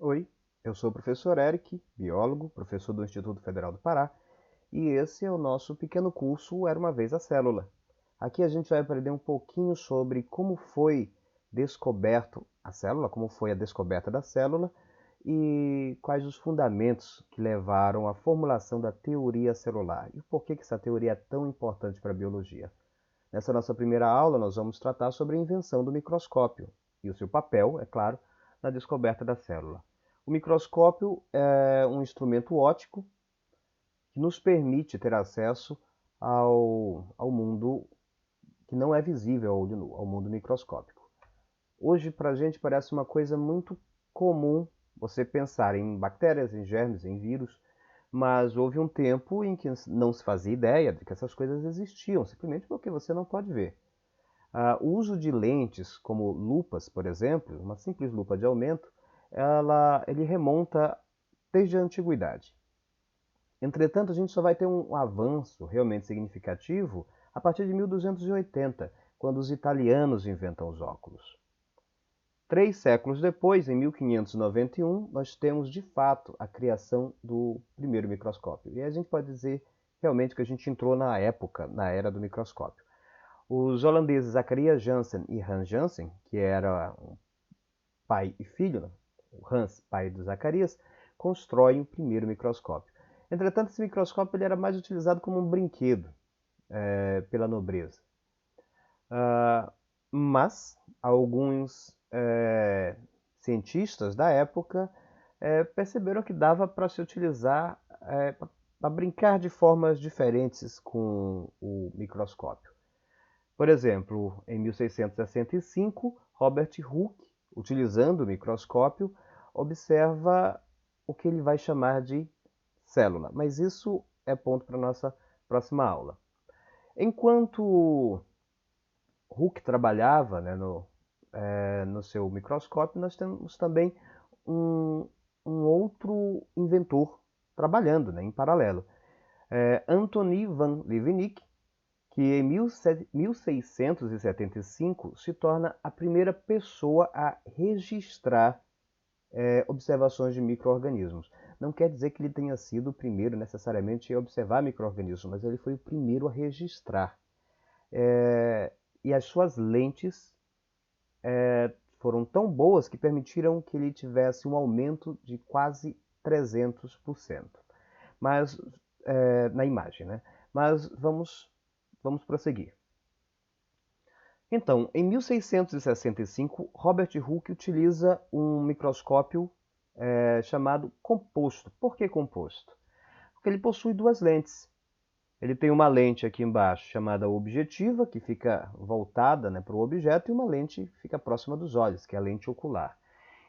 Oi, eu sou o professor Eric, biólogo, professor do Instituto Federal do Pará, e esse é o nosso pequeno curso Era uma Vez a Célula. Aqui a gente vai aprender um pouquinho sobre como foi descoberto a célula, como foi a descoberta da célula e quais os fundamentos que levaram à formulação da teoria celular e por que essa teoria é tão importante para a biologia. Nessa nossa primeira aula, nós vamos tratar sobre a invenção do microscópio e o seu papel, é claro, na descoberta da célula. O microscópio é um instrumento óptico que nos permite ter acesso ao mundo que não é visível ao olho nu, ao mundo microscópico. Hoje, para a gente, parece uma coisa muito comum você pensar em bactérias, em germes, em vírus, mas houve um tempo em que não se fazia ideia de que essas coisas existiam, simplesmente porque você não pode ver. O uso de lentes, como lupas, por exemplo, uma simples lupa de aumento, ele remonta desde a antiguidade. Entretanto, a gente só vai ter um avanço realmente significativo a partir de 1280, quando os italianos inventam os óculos. 3 séculos depois, em 1591, nós temos de fato a criação do primeiro microscópio. E a gente pode dizer realmente que a gente entrou na época, na era do microscópio. Os holandeses Zacharias Janssen e Hans Janssen, que era um pai e filho, o Hans, pai do Zacarias, constroem o primeiro microscópio. Entretanto, esse microscópio ele era mais utilizado como um brinquedo pela nobreza. Mas alguns cientistas da época perceberam que dava para se utilizar, para brincar de formas diferentes com o microscópio. Por exemplo, em 1665, Robert Hooke, utilizando o microscópio, observa o que ele vai chamar de célula. Mas isso é ponto para a nossa próxima aula. Enquanto Hooke trabalhava, né, no seu microscópio, nós temos também um, um outro inventor trabalhando, né, em paralelo. Antony van Leeuwenhoek, que em 1675 se torna a primeira pessoa a registrar observações de micro-organismos. Não quer dizer que ele tenha sido o primeiro necessariamente a observar micro-organismos, mas ele foi o primeiro a registrar. E as suas lentes foram tão boas que permitiram que ele tivesse um aumento de quase 300%. Mas, na imagem, né? Mas vamos prosseguir. Então, em 1665, Robert Hooke utiliza um microscópio chamado composto. Por que composto? Porque ele possui duas lentes. Ele tem uma lente aqui embaixo chamada objetiva, que fica voltada, né, para o objeto, e uma lente que fica próxima dos olhos, que é a lente ocular.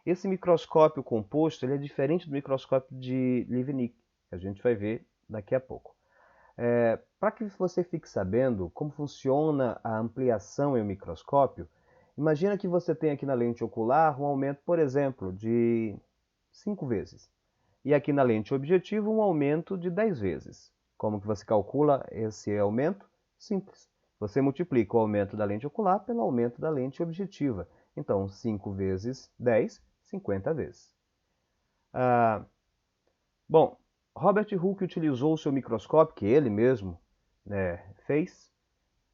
Esse microscópio composto ele é diferente do microscópio de Leeuwenhoek, que a gente vai ver daqui a pouco. Para que você fique sabendo como funciona a ampliação em um microscópio, imagina que você tem aqui na lente ocular um aumento, por exemplo, de 5 vezes. E aqui na lente objetiva um aumento de 10 vezes. Como que você calcula esse aumento? Simples. Você multiplica o aumento da lente ocular pelo aumento da lente objetiva. Então, 5 vezes 10, 50 vezes. Bom, Robert Hooke utilizou o seu microscópio, que ele mesmo, né, fez,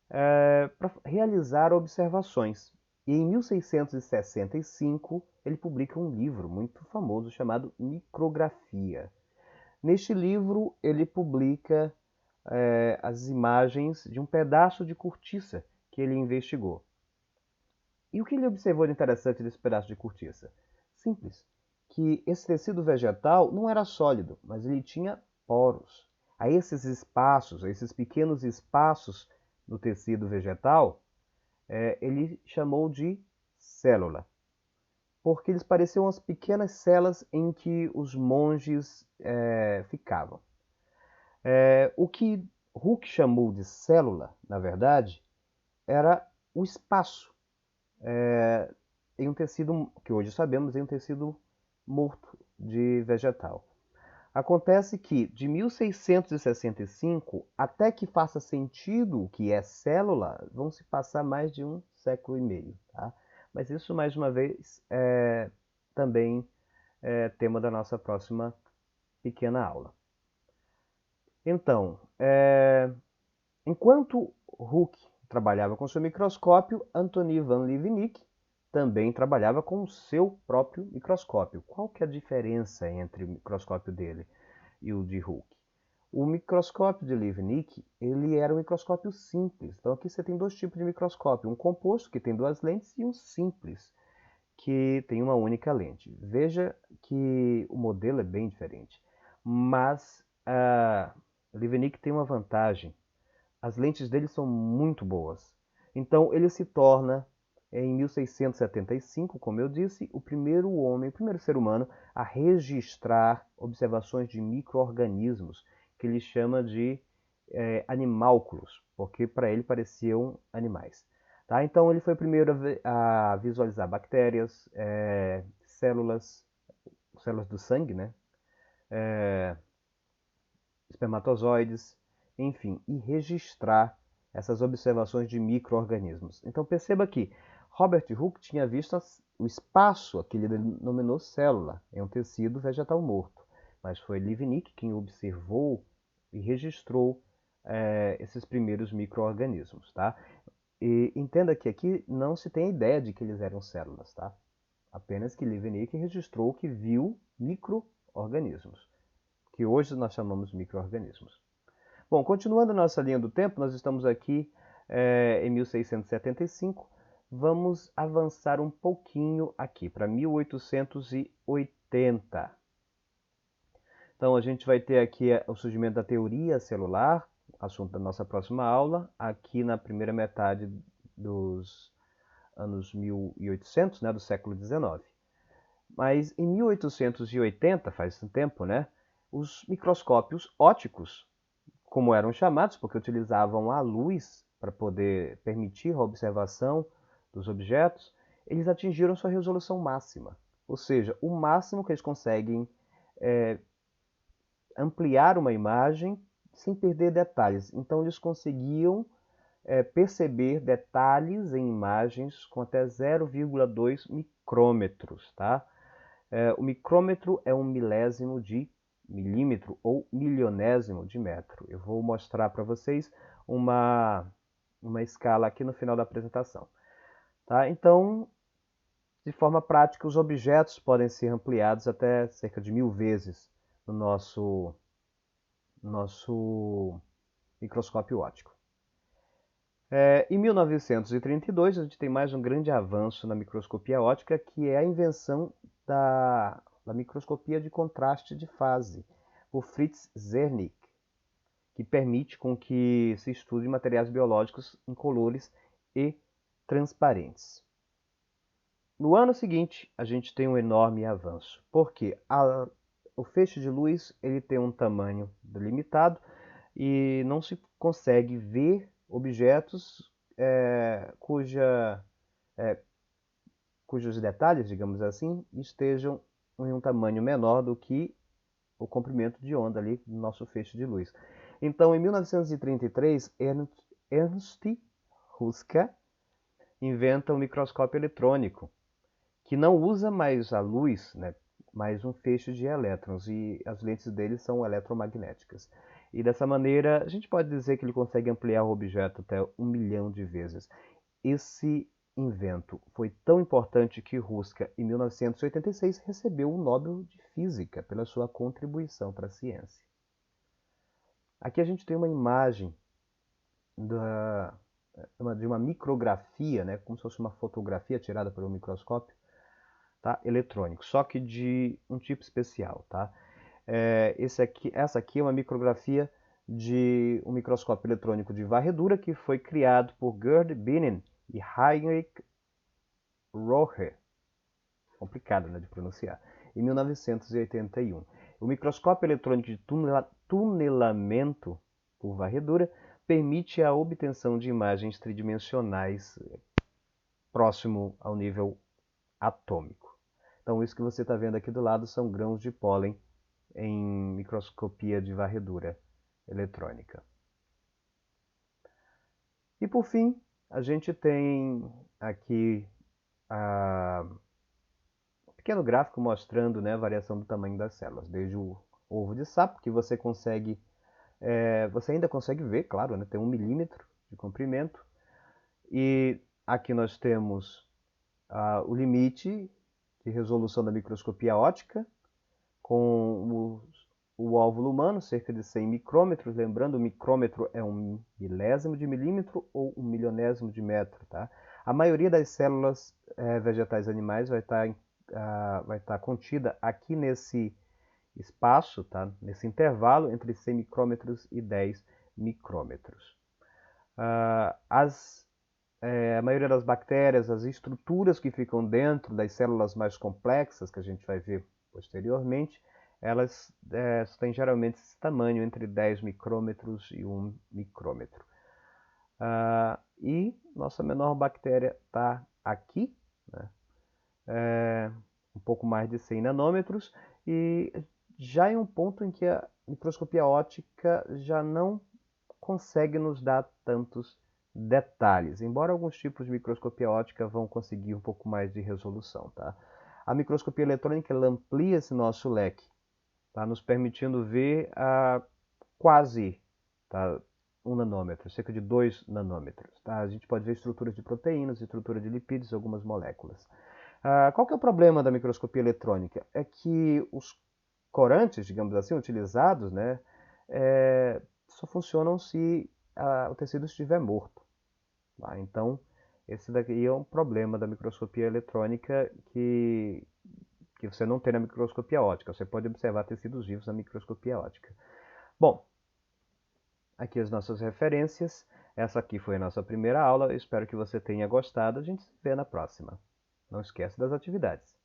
para realizar observações. E em 1665 ele publica um livro muito famoso chamado Micrografia. Neste livro ele publica as imagens de um pedaço de cortiça que ele investigou. E o que ele observou de interessante desse pedaço de cortiça? Simples, que esse tecido vegetal não era sólido, mas ele tinha poros. A esses espaços, a esses pequenos espaços no tecido vegetal, ele chamou de célula, porque eles pareciam as pequenas celas em que os monges ficavam. O que Hooke chamou de célula, na verdade, era o espaço em um tecido que hoje sabemos em um tecido morto de vegetal. Acontece que de 1665 até que faça sentido o que é célula, vão se passar mais de 1,5 século. Tá? Mas isso, mais uma vez, também tema da nossa próxima pequena aula. Então, enquanto Hooke trabalhava com seu microscópio, Antony van Leeuwenhoek também trabalhava com o seu próprio microscópio. Qual que é a diferença entre o microscópio dele e o de Hooke? O microscópio de Leeuwenhoek, ele era um microscópio simples. Então aqui você tem dois tipos de microscópio, um composto que tem duas lentes e um simples que tem uma única lente. Veja que o modelo é bem diferente, mas a Leeuwenhoek tem uma vantagem. As lentes dele são muito boas. Então ele se torna, em 1675, como eu disse, o primeiro homem, o primeiro ser humano a registrar observações de micro-organismos, que ele chama de animálculos, porque para ele pareciam animais. Tá? Então ele foi o primeiro a visualizar bactérias, células do sangue, né? Espermatozoides, enfim, e registrar essas observações de micro-organismos. Então perceba que Robert Hooke tinha visto o espaço, que ele denominou célula, em um tecido vegetal morto, mas foi Leeuwenhoek quem observou e registrou esses primeiros micro-organismos, tá? E entenda que aqui não se tem ideia de que eles eram células, tá? Apenas que Leeuwenhoek registrou que viu micro-organismos, que hoje nós chamamos de micro-organismos. Bom, continuando nossa linha do tempo, nós estamos aqui em 1675. Vamos avançar um pouquinho aqui para 1880. Então a gente vai ter aqui o surgimento da teoria celular, assunto da nossa próxima aula, aqui na primeira metade dos anos 1800, né, do século XIX. Mas em 1880, faz um tempo, né, os microscópios ópticos, como eram chamados, porque utilizavam a luz para poder permitir a observação dos objetos, eles atingiram sua resolução máxima. Ou seja, o máximo que eles conseguem ampliar uma imagem sem perder detalhes. Então eles conseguiam perceber detalhes em imagens com até 0,2 micrômetros. Tá? O micrômetro é um milésimo de milímetro ou milionésimo de metro. Eu vou mostrar para vocês uma escala aqui no final da apresentação. Tá? Então, de forma prática, os objetos podem ser ampliados até cerca de 1000 vezes no nosso microscópio óptico. Em 1932, a gente tem mais um grande avanço na microscopia óptica, que é a invenção da microscopia de contraste de fase, por Fritz Zernike, que permite com que se estude materiais biológicos incolores e transparentes. No ano seguinte, a gente tem um enorme avanço, porque o feixe de luz ele tem um tamanho delimitado e não se consegue ver objetos cujos detalhes, digamos assim, estejam em um tamanho menor do que o comprimento de onda ali do nosso feixe de luz. Então, em 1933, Ernst Ruska inventa um microscópio eletrônico, que não usa mais a luz, né, mas um feixe de elétrons, e as lentes dele são eletromagnéticas. E dessa maneira, a gente pode dizer que ele consegue ampliar o objeto até 1 milhão de vezes. Esse invento foi tão importante que Ruska, em 1986, recebeu o Nobel de Física pela sua contribuição para a ciência. Aqui a gente tem uma imagem de uma micrografia, né, como se fosse uma fotografia tirada pelo microscópio, tá, eletrônico, só que de um tipo especial. Tá? Essa aqui é uma micrografia de um microscópio eletrônico de varredura que foi criado por Gerd Binnen e Heinrich Rohe, complicado, né, de pronunciar, em 1981. O microscópio eletrônico de tunelamento por varredura permite a obtenção de imagens tridimensionais próximo ao nível atômico. Então, isso que você está vendo aqui do lado são grãos de pólen em microscopia de varredura eletrônica. E por fim, a gente tem aqui a pequeno gráfico mostrando, né, a variação do tamanho das células, desde o ovo de sapo, que você ainda consegue ver, claro, né, tem 1 milímetro de comprimento, e aqui nós temos o limite de resolução da microscopia óptica, com o óvulo humano, cerca de 100 micrômetros. Lembrando, o micrômetro é um milésimo de milímetro ou um milionésimo de metro. Tá? A maioria das células vegetais e animais vai estar contida aqui nesse espaço, tá? Nesse intervalo entre 100 micrômetros e 10 micrômetros. A maioria das bactérias, as estruturas que ficam dentro das células mais complexas, que a gente vai ver posteriormente, elas têm geralmente esse tamanho entre 10 micrômetros e 1 micrômetro. E nossa menor bactéria está aqui, né? Um pouco mais de 100 nanômetros, e já em um ponto em que a microscopia óptica já não consegue nos dar tantos detalhes, embora alguns tipos de microscopia óptica vão conseguir um pouco mais de resolução. Tá? A microscopia eletrônica ela amplia esse nosso leque, tá? Nos permitindo ver quase 1 nanômetro, cerca de 2 nanômetros. Tá? A gente pode ver estruturas de proteínas, estrutura de lipídios, algumas moléculas. Qual que é o problema da microscopia eletrônica? É que os corantes, digamos assim, utilizados, né, só funcionam se o tecido estiver morto. Tá? Então, esse daqui é um problema da microscopia eletrônica que você não tem na microscopia óptica. Você pode observar tecidos vivos na microscopia óptica. Bom, aqui as nossas referências. Essa aqui foi a nossa primeira aula. Eu espero que você tenha gostado. A gente se vê na próxima. Não esquece das atividades.